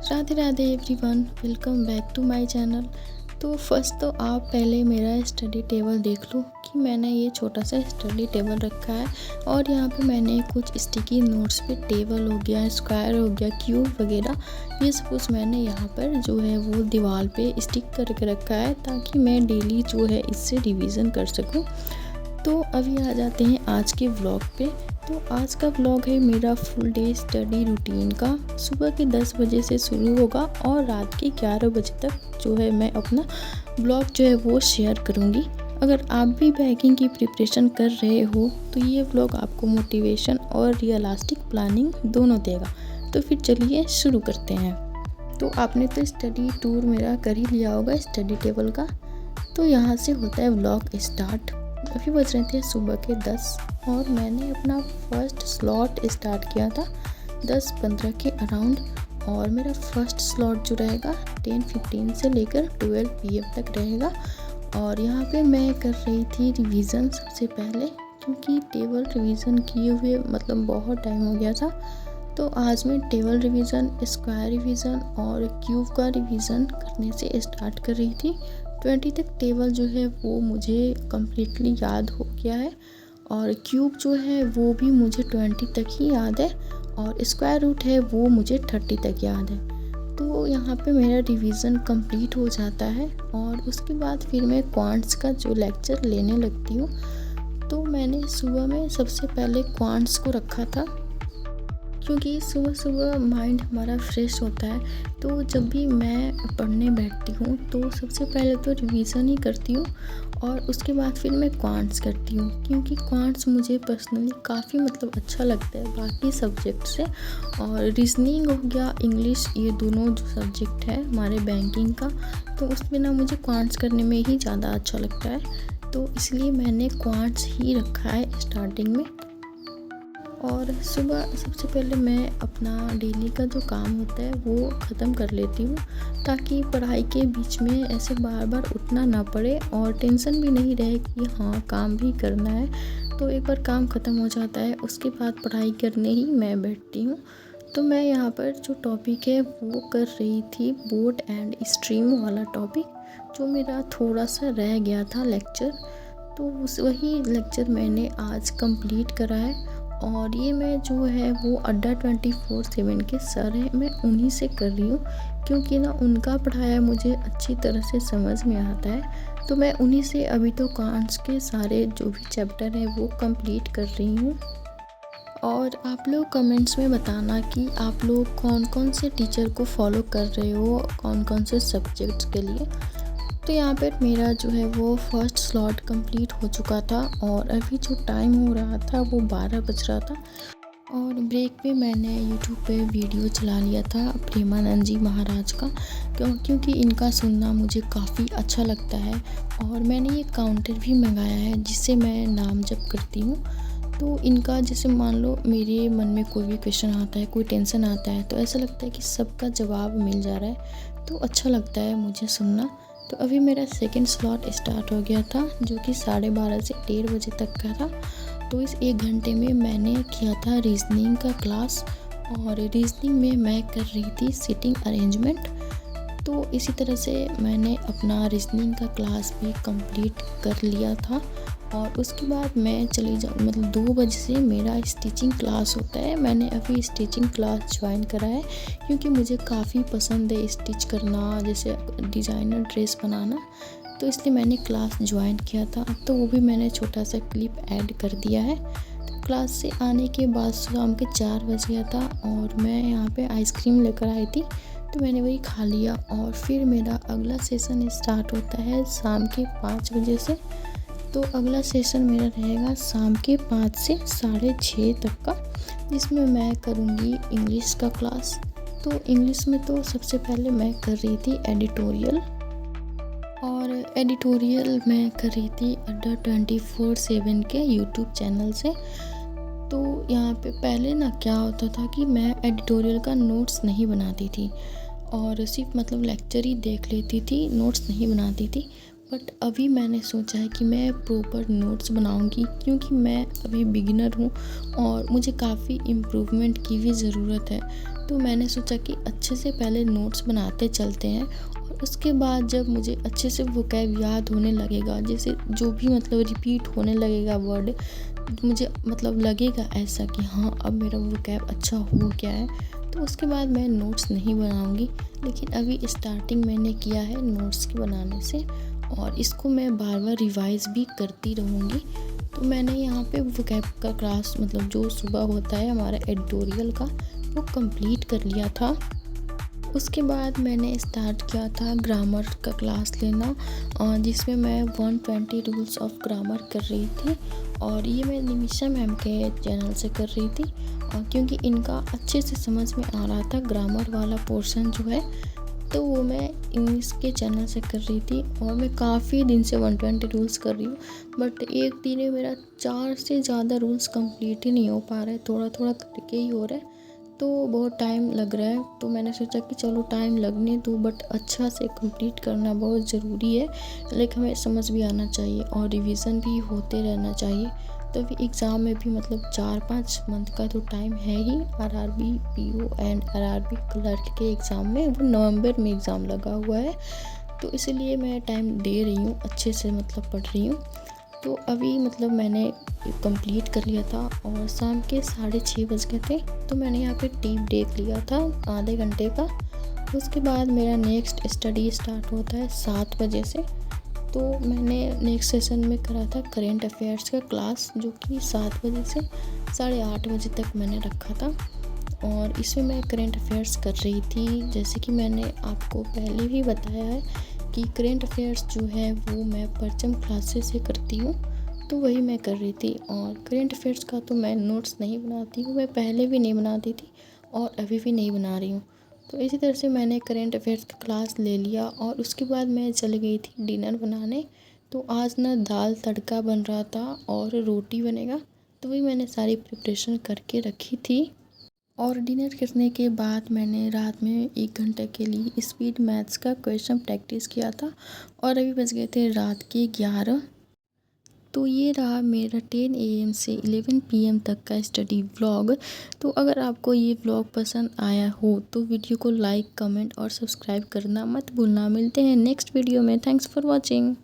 Radhe Radhe everyone, welcome back to my channel. तो first तो आप पहले मेरा स्टडी टेबल देख लो कि मैंने ये छोटा सा स्टडी टेबल रखा है और यहाँ पे मैंने कुछ स्टिकी नोट्स पे टेबल हो गया, स्क्वायर हो गया, क्यूब वगैरह ये सब कुछ मैंने यहाँ पर जो है वो दीवार पे स्टिक करके रखा है ताकि मैं डेली जो है इससे रिवीजन कर सकूँ। तो अभी आ जाते हैं आज के व्लॉग पे। तो आज का व्लॉग है मेरा फुल डे स्टडी रूटीन का। सुबह के 10 बजे से शुरू होगा और रात के 11 बजे तक जो है मैं अपना व्लॉग जो है वो शेयर करूँगी। अगर आप भी बैंकिंग की प्रिपरेशन कर रहे हो तो ये व्लॉग आपको मोटिवेशन और रियलिस्टिक प्लानिंग दोनों देगा। तो फिर चलिए शुरू करते हैं। तो आपने तो स्टडी टूर मेरा कर ही लिया होगा स्टडी टेबल का। तो यहाँ से होता है व्लॉग स्टार्ट। अभी बज रहे थे सुबह के 10 और मैंने अपना फर्स्ट स्लॉट स्टार्ट किया था 10-15 के अराउंड। और मेरा फर्स्ट स्लॉट जो रहेगा 10:15 से लेकर 12 PM तक रहेगा। और यहाँ पे मैं कर रही थी रिवीज़न सबसे पहले, क्योंकि टेबल रिवीज़न किए हुए मतलब बहुत टाइम हो गया था। तो आज मैं टेबल रिवीज़न, स्क्वायर रिवीज़न और क्यूब का रिवीज़न करने से स्टार्ट कर रही थी। 20 तक टेबल जो है वो मुझे कम्प्लीटली याद हो गया है और क्यूब जो है वो भी मुझे 20 तक ही याद है और स्क्वायर रूट है वो मुझे 30 तक याद है। तो यहाँ पे मेरा रिवीज़न कंप्लीट हो जाता है और उसके बाद फिर मैं क्वांट्स का जो लेक्चर लेने लगती हूँ। तो मैंने सुबह में सबसे पहले क्वांट्स को रखा था, क्योंकि सुबह सुबह माइंड हमारा फ्रेश होता है। तो जब भी मैं पढ़ने बैठती हूँ तो सबसे पहले तो रिवीज़न ही करती हूँ और उसके बाद फिर मैं क्वांट्स करती हूँ, क्योंकि क्वांट्स मुझे पर्सनली काफ़ी मतलब अच्छा लगता है बाकी सब्जेक्ट से। और रीजनिंग हो गया, इंग्लिश, ये दोनों जो सब्जेक्ट है हमारे बैंकिंग का, तो उसमें ना मुझे क्वांट्स करने में ही ज़्यादा अच्छा लगता है। तो इसलिए मैंने क्वांट्स ही रखा है स्टार्टिंग में। और सुबह सबसे पहले मैं अपना डेली का जो काम होता है वो ख़त्म कर लेती हूँ, ताकि पढ़ाई के बीच में ऐसे बार बार उठना ना पड़े और टेंशन भी नहीं रहे कि हाँ काम भी करना है। तो एक बार काम ख़त्म हो जाता है उसके बाद पढ़ाई करने ही मैं बैठती हूँ। तो मैं यहाँ पर जो टॉपिक है वो कर रही थी बोट एंड स्ट्रीम वाला टॉपिक, जो मेरा थोड़ा सा रह गया था लेक्चर। तो वही लेक्चर मैंने आज कंप्लीट करा है। और ये मैं जो है वो अड्डा 24/7 के सर हैं, मैं उन्हीं से कर रही हूँ, क्योंकि ना उनका पढ़ाया मुझे अच्छी तरह से समझ में आता है। तो मैं उन्हीं से अभी तो क्वांट्स के सारे जो भी चैप्टर हैं वो कंप्लीट कर रही हूँ। और आप लोग कमेंट्स में बताना कि आप लोग कौन कौन से टीचर को फॉलो कर रहे हो, कौन कौन से सब्जेक्ट्स के लिए। तो यहाँ पर मेरा जो है वो फर्स्ट स्लॉट कंप्लीट हो चुका था और अभी जो टाइम हो रहा था वो 12 बज रहा था। और ब्रेक पे मैंने यूट्यूब पे वीडियो चला लिया था प्रेमानंद जी महाराज का, क्योंकि इनका सुनना मुझे काफ़ी अच्छा लगता है। और मैंने ये काउंटर भी मंगाया है जिससे मैं नाम जप करती हूँ। तो इनका जैसे मान लो मेरे मन में कोई भी क्वेश्चन आता है, कोई टेंशन आता है, तो ऐसा लगता है कि सबका जवाब मिल जा रहा है, तो अच्छा लगता है मुझे सुनना। तो अभी मेरा सेकंड स्लॉट स्टार्ट हो गया था, जो कि 12:30 से 1:30 बजे तक का था। तो इस 1 घंटे में मैंने किया था रीजनिंग का क्लास और रीजनिंग में मैं कर रही थी सिटिंग अरेंजमेंट। तो इसी तरह से मैंने अपना रीजनिंग का क्लास भी कंप्लीट कर लिया था। और उसके बाद मैं चली मतलब 2 बजे से मेरा स्टिचिंग क्लास होता है। मैंने अभी स्टिचिंग क्लास ज्वाइन करा है, क्योंकि मुझे काफ़ी पसंद है स्टिच करना, जैसे डिज़ाइनर ड्रेस बनाना। तो इसलिए मैंने क्लास ज्वाइन किया था। तो वो भी मैंने छोटा सा क्लिप ऐड कर दिया है। तो क्लास से आने के बाद शाम के 4 बज गया था और मैं यहाँ पे आइसक्रीम लेकर आई थी, तो मैंने वही खा लिया। और फिर मेरा अगला सेशन स्टार्ट होता है शाम के 5 बजे से। तो अगला सेशन मेरा रहेगा शाम के 5 से 6:30 तक का, जिसमें मैं करूँगी इंग्लिश का क्लास। तो इंग्लिश में तो सबसे पहले मैं कर रही थी एडिटोरियल, और एडिटोरियल मैं कर रही थी अड्डा 24/7 के यूट्यूब चैनल से। तो यहाँ पे पहले ना क्या होता था कि मैं एडिटोरियल का नोट्स नहीं बनाती थी और सिर्फ मतलब लेक्चर ही देख लेती थी, नोट्स नहीं बनाती थी। बट अभी मैंने सोचा है कि मैं प्रॉपर नोट्स बनाऊंगी, क्योंकि मैं अभी बिगिनर हूँ और मुझे काफ़ी इम्प्रूवमेंट की भी ज़रूरत है। तो मैंने सोचा कि अच्छे से पहले नोट्स बनाते चलते हैं और उसके बाद जब मुझे अच्छे से वोकैब याद होने लगेगा, जैसे जो भी मतलब रिपीट होने लगेगा वर्ड, मुझे मतलब लगेगा ऐसा कि हाँ अब मेरा वोकैब अच्छा हो गया है, तो उसके बाद मैं नोट्स नहीं बनाऊंगी। लेकिन अभी स्टार्टिंग मैंने किया है नोट्स के बनाने से और इसको मैं बार बार रिवाइज़ भी करती रहूँगी। तो मैंने यहाँ पे वोकैब का क्लास मतलब जो सुबह होता है हमारा एडिटोरियल का, वो कंप्लीट कर लिया था। उसके बाद मैंने स्टार्ट किया था ग्रामर का क्लास लेना, जिसमें मैं 120 रूल्स ऑफ ग्रामर कर रही थी और ये मैं निमिषा मैम के चैनल से कर रही थी, क्योंकि इनका अच्छे से समझ में आ रहा था ग्रामर वाला पोर्शन जो है, तो वो मैं इंग्लिश के चैनल से कर रही थी। और मैं काफ़ी दिन से 120 रूल्स कर रही हूँ, बट एक दिन में मेरा 4 से ज़्यादा रूल्स कंप्लीट ही नहीं हो पा रहा है, थोड़ा थोड़ा करके ही हो रहा है, तो बहुत टाइम लग रहा है। तो मैंने सोचा कि चलो टाइम लगने दो, बट अच्छा से कंप्लीट करना बहुत ज़रूरी है, लेकिन हमें समझ भी आना चाहिए और रिवीजन भी होते रहना चाहिए। तो अभी एग्ज़ाम में भी मतलब 4-5 मंथ का तो टाइम है ही। RRB PO and RRB clerk के एग्ज़ाम में वो नवंबर में एग्ज़ाम लगा हुआ है, तो इसलिए मैं टाइम दे रही हूँ, अच्छे से मतलब पढ़ रही हूँ। तो अभी मतलब मैंने कंप्लीट कर लिया था और शाम के 6:30 बज गए थे, तो मैंने यहाँ पे टी ब्रेक लिया था आधे घंटे का। उसके बाद मेरा नेक्स्ट स्टडी स्टार्ट होता है 7 बजे से। तो मैंने नेक्स्ट सेशन में करा था करेंट अफेयर्स का क्लास, जो कि 7 बजे से 8:30 बजे तक मैंने रखा था और इसमें मैं करेंट अफेयर्स कर रही थी। जैसे कि मैंने आपको पहले भी बताया है कि करेंट अफेयर्स जो है वो मैं परचम क्लासेस से करती हूँ, तो वही मैं कर रही थी। और करेंट अफेयर्स का तो मैं नोट्स नहीं बनाती हूँ, मैं पहले भी नहीं बनाती थी और अभी भी नहीं बना रही हूँ। तो इसी तरह से मैंने करेंट अफेयर्स का क्लास ले लिया और उसके बाद मैं चली गई थी डिनर बनाने। तो आज ना दाल तड़का बन रहा था और रोटी बनेगा, तो वही मैंने सारी प्रिपरेशन करके रखी थी। और डिनर करने के बाद मैंने रात में 1 घंटे के लिए स्पीड मैथ्स का क्वेश्चन प्रैक्टिस किया था और अभी बज गए थे रात के 11। तो ये रहा मेरा 10 AM से 11 PM तक का स्टडी व्लॉग। तो अगर आपको ये व्लॉग पसंद आया हो तो वीडियो को लाइक, कमेंट और सब्सक्राइब करना मत भूलना। मिलते हैं नेक्स्ट वीडियो में। Thanks for watching.